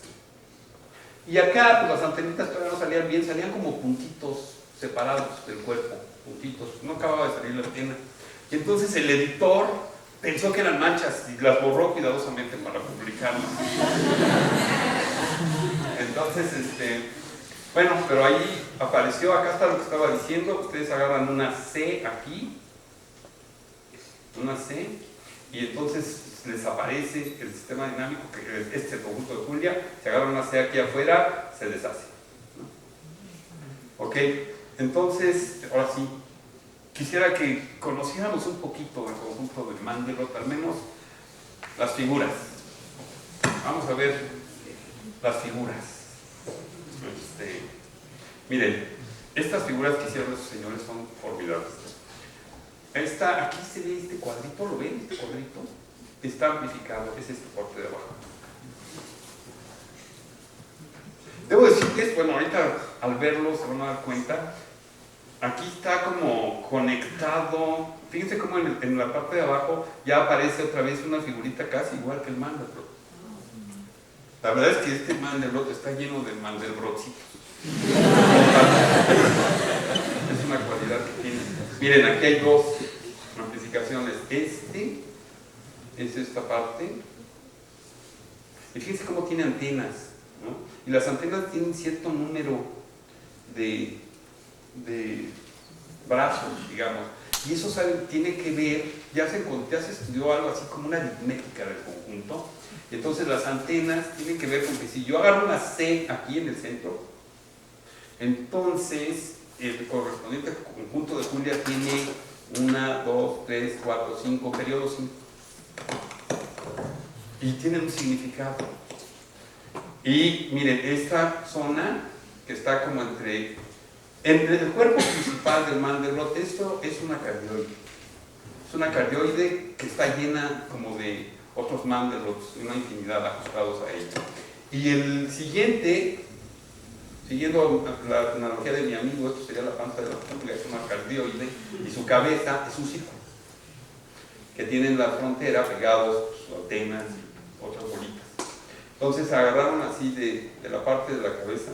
Speaker 2: Y acá, pues las antenitas todavía no salían bien, salían como puntitos separados del cuerpo, puntitos, no acababa de salir la antena. Y entonces el editor pensó que eran manchas y las borró cuidadosamente para publicarlas. Entonces, bueno, pero ahí apareció, acá está lo que estaba diciendo, ustedes agarran una C aquí, una C, y entonces les aparece el sistema dinámico, que este es el conjunto de Julia, se agarra una C aquí afuera, se deshace, ¿no? Ok, entonces, ahora sí, quisiera que conociéramos un poquito el conjunto de Mandelbrot, al menos las figuras. vamos a ver las figuras. Miren, estas figuras que hicieron estos señores son formidables. Aquí se ve este cuadrito, ¿lo ven? Este cuadrito está amplificado, es esta parte de abajo. Debo decirles, bueno, ahorita al verlo se van a dar cuenta, aquí está como conectado. Fíjense cómo en la parte de abajo ya aparece otra vez una figurita casi igual que el Mandelbrot. La verdad es que este Mandelbrot está lleno de Mandelbrotcitos. Es una cualidad que tiene. Miren, aquí hay dos amplificaciones. Es esta parte. Y fíjense cómo tiene antenas, ¿no? Y las antenas tienen cierto número de brazos, digamos. Y eso tiene que ver, ya se estudió algo así como una aritmética del conjunto. Entonces las antenas tienen que ver con que si yo agarro una C aquí en el centro, entonces el correspondiente conjunto de Julia tiene 1, 2, 3, 4, 5 periodos y tienen un significado. Y miren, esta zona que está como entre el cuerpo principal del Mandelbrot, esto es una cardioide. Es una cardioide que está llena como de otros Mandelbrots, una infinidad ajustados a ella. Y el siguiente, siguiendo la analogía de mi amigo, esto sería la panza de la Julia, es una cardioide, y su cabeza es un círculo, que tiene en la frontera pegados sus antenas y otras bolitas. Entonces agarraron así de la parte de la cabeza,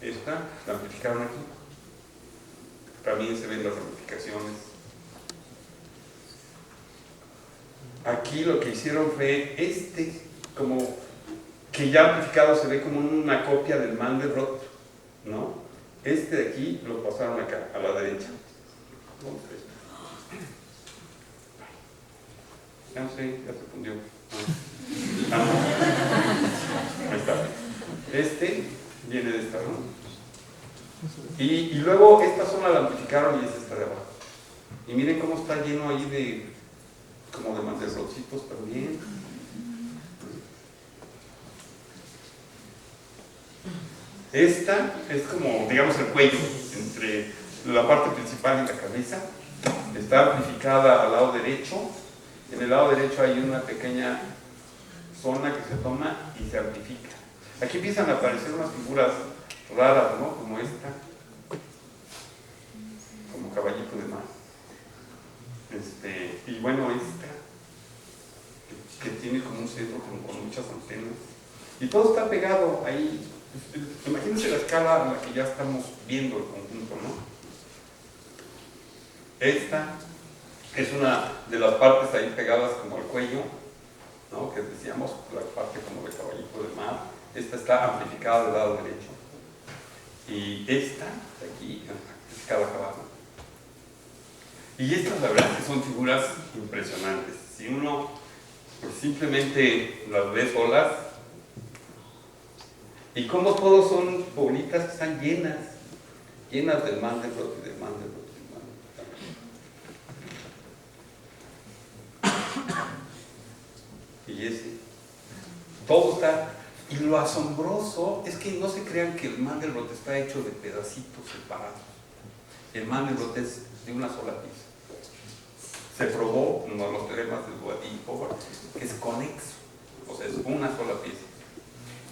Speaker 2: esta, la amplificaron aquí. También se ven las amplificaciones. Aquí lo que hicieron fue como que ya amplificado se ve como una copia del Mandelbrot, ¿no? Este de aquí lo pasaron acá, a la derecha. Ya no sé, ya se fundió. Ahí está. Este viene de esta, ¿no? Y luego esta zona la amplificaron y es esta de abajo. Y miren cómo está lleno ahí como de Mandelbrotcitos también. Esta es como, digamos, el cuello entre la parte principal y la cabeza. Está amplificada al lado derecho. En el lado derecho hay una pequeña zona que se toma y se amplifica. Aquí empiezan a aparecer unas figuras raras, ¿no? Como esta, como caballito de mar. Y bueno, esta, que tiene como un centro con muchas antenas. Y todo está pegado ahí. Imagínense la escala a la que ya estamos viendo el conjunto, ¿no? Esta es una de las partes ahí pegadas como al cuello, ¿no? Que decíamos, la parte como de caballito de mar. Esta está amplificada del lado derecho. Y esta de aquí, amplificada acá abajo. Y estas, la verdad, que son figuras impresionantes. Si uno pues, simplemente las ve solas, y como todos son bolitas que están llenas del Mandelbrot y del Mandelbrot y del Mandelbrot. Y ese, todo está. Y lo asombroso es que no se crean que el Mandelbrot está hecho de pedacitos separados. El Mandelbrot es de una sola pieza. Se probó uno de los teoremas de Boadi y Howard que es conexo, o sea, es una sola pieza.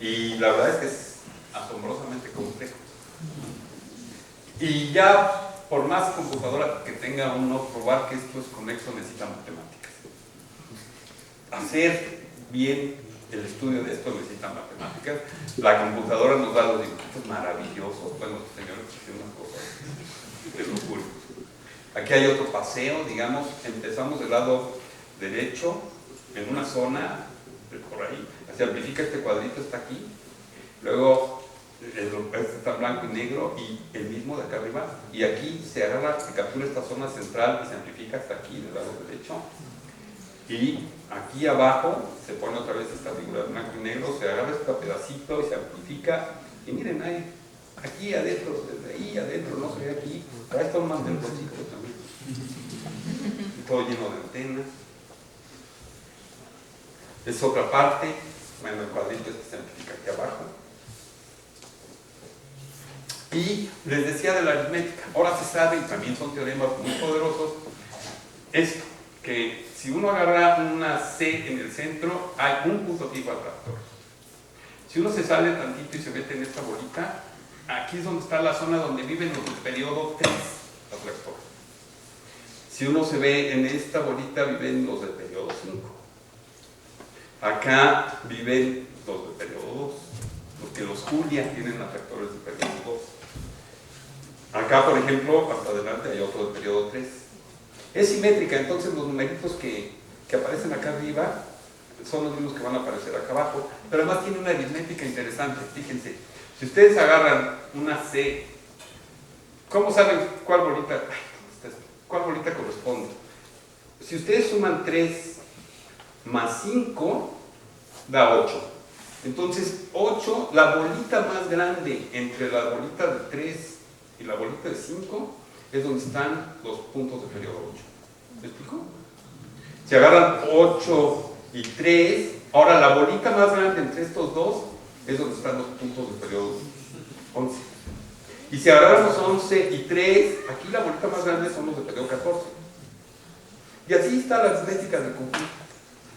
Speaker 2: Y la verdad es que es asombrosamente complejo. Y ya, por más computadora que tenga uno, probar que esto es conexo necesita matemáticas. Hacer bien el estudio de esto necesita matemáticas. La computadora nos da los dibujitos maravillosos. Bueno, señores, hicieron unas cosas de locura. Aquí hay otro paseo, digamos, empezamos del lado derecho, en una zona, por ahí, se amplifica este cuadrito, está aquí, luego este está blanco y negro, y el mismo de acá arriba, y aquí se agarra, se captura esta zona central y se amplifica hasta aquí, del lado derecho, y aquí abajo se pone otra vez esta figura de blanco y negro, se agarra este pedacito y se amplifica, y miren ahí, aquí adentro, desde ahí adentro, no se ve aquí, ahí está un Mandelbrotcito también, todo lleno de antenas. es otra parte. Bueno, el cuadrito este se amplifica aquí abajo. Y les decía de la aritmética. Ahora se sabe, y también son teoremas muy poderosos, esto, que si uno agarra una C en el centro, hay un punto fijo atractor. Si uno se sale tantito y se mete en esta bolita, aquí es donde está la zona donde viven los del periodo 3 atractores. Si uno se ve en esta bolita, viven los del periodo 5. Acá viven los del periodo 2, porque los Julia tienen atractores del periodo 2. Acá, por ejemplo, hasta adelante hay otro del periodo 3. Es simétrica, entonces los numeritos que aparecen acá arriba son los mismos que van a aparecer acá abajo, pero además tiene una aritmética interesante. Fíjense, si ustedes agarran una C, ¿cómo saben cuál bolita corresponde? Si ustedes suman 3 más 5, da 8. Entonces, 8, la bolita más grande entre la bolita de 3 y la bolita de 5, es donde están los puntos del periodo 8. ¿Me explico? Si agarran 8 y 3, ahora la bolita más grande entre estos dos es donde están los puntos del periodo 11. Y si agarramos 11 y 3, aquí la bolita más grande son los del periodo 14. Y así está la aritmética del conjunto.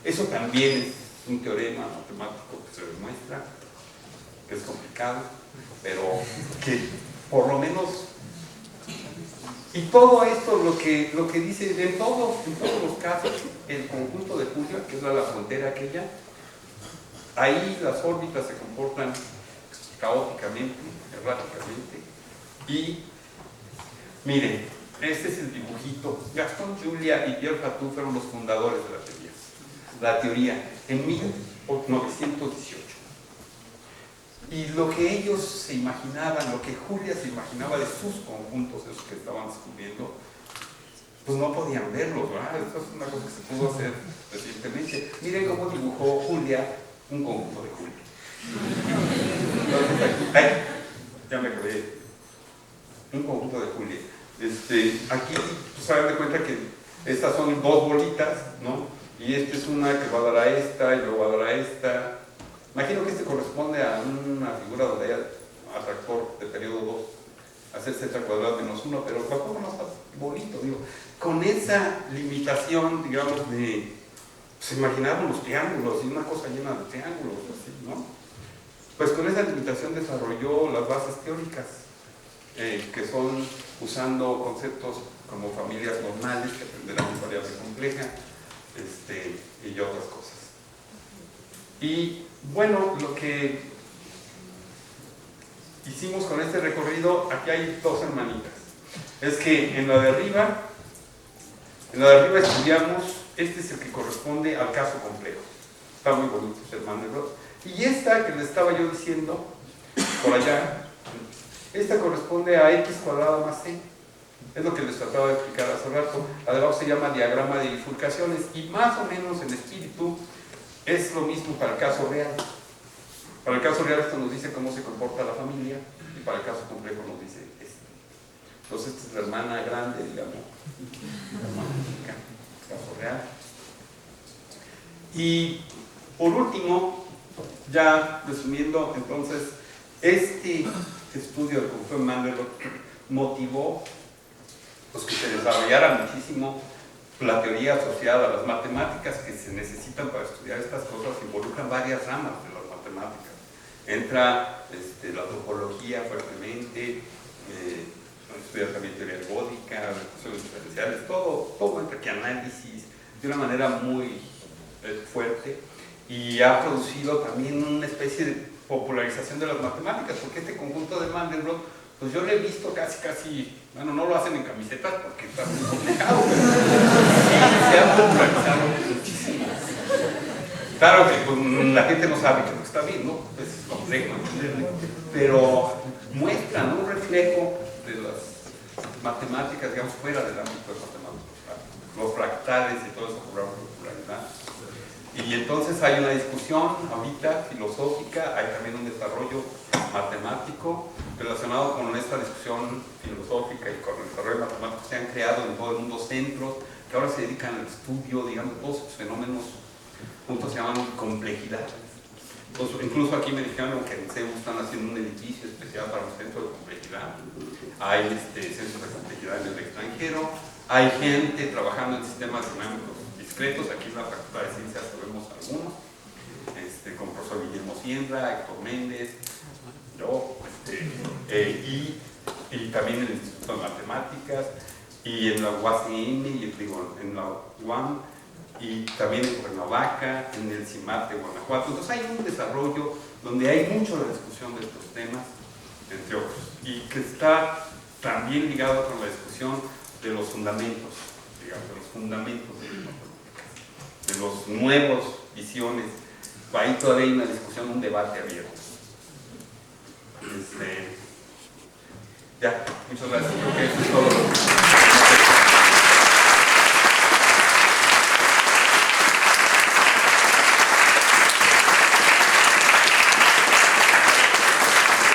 Speaker 2: Eso también es un teorema matemático que se demuestra, que es complicado, pero que por lo menos. Y todo esto lo que dice en todos los casos, el conjunto de Julia, que es la frontera aquella, ahí las órbitas se comportan caóticamente, erráticamente. Y miren, este es el dibujito. Gaston Julia y Pierre Fatou fueron los fundadores de la teoría en 1918. Y lo que ellos se imaginaban, lo que Julia se imaginaba de sus conjuntos, esos que estaban descubriendo, pues no podían verlos, ¿verdad? Eso es una cosa que se pudo hacer recientemente. Miren cómo dibujó Julia un conjunto de Julia. Entonces, ya me acordé. Un conjunto de Julia. Aquí pues, se dan de cuenta que estas son dos bolitas, ¿no? Y esta es una que va a dar a esta y luego va a dar a esta. Imagino que este corresponde a una figura donde hay atractor de periodo 2, hacer z cuadrado menos 1, pero tampoco no está bonito, digo. Con esa limitación, digamos, de pues, imaginábamos los triángulos y una cosa llena de triángulos, así, ¿no? Pues con esa limitación desarrolló las bases teóricas, que son usando conceptos como familias normales, que aprenderán una variable compleja, y otras cosas. Y bueno, lo que hicimos con este recorrido, aquí hay dos hermanitas. Es que en la de arriba estudiamos, este es el que corresponde al caso complejo. Está muy bonito ese hermano. Y esta que les estaba yo diciendo, por allá, esta corresponde a x cuadrado más c. Es lo que les trataba de explicar hace rato. La de abajo se llama diagrama de bifurcaciones y más o menos en espíritu es lo mismo para el caso real. Para el caso real esto nos dice cómo se comporta la familia y para el caso complejo nos dice esto. Entonces esta es la hermana grande, digamos, la hermana chica, caso real. Y por último, ya resumiendo, entonces, este estudio del conjunto de Mandelbrot motivó pues, que se desarrollara muchísimo la teoría asociada a las matemáticas que se necesitan para estudiar estas cosas. Involucran varias ramas de las matemáticas. Entra la topología fuertemente, estudia también teoría ergódica, ecuaciones diferenciales, todo entra aquí, análisis, de una manera muy fuerte, y ha producido también una especie de popularización de las matemáticas, porque este conjunto de Mandelbrot, pues yo lo he visto casi, bueno, no lo hacen en camisetas porque está muy complicado, pero sí, se ha popularizado muchísimo. Claro que pues, la gente no sabe que no está bien, ¿no? Es complejo, pero muestran un reflejo de las matemáticas, digamos, fuera del ámbito de matemáticas, los fractales y todo eso cobraron popularidad. Y entonces hay una discusión ahorita filosófica, hay también un desarrollo matemático relacionado con esta discusión filosófica y con el desarrollo matemático. Se han creado en todo el mundo centros que ahora se dedican al estudio, digamos, todos estos fenómenos puntos se llaman complejidades. Entonces, incluso aquí me dijeron que en CEU están haciendo un edificio especial para un centro de complejidad. Hay centros de complejidad en el extranjero. Hay gente trabajando en sistemas dinámicos discretos. Aquí en la Facultad de Ciencias vemos algunos, con el profesor Guillermo Siembra, Héctor Méndez, yo, y también en el Instituto de Matemáticas, y en la UACM, y digo, en la UAM, y también en Cuernavaca, en el CIMAT de Guanajuato. Entonces hay un desarrollo donde hay mucho de discusión de estos temas, entre otros, y que está también ligado con la discusión de los fundamentos, digamos, de los fundamentos de las matemáticas, de los nuevos visiones. Ahí todavía hay una discusión, un debate abierto. Ya, muchas gracias. Creo que eso es todo.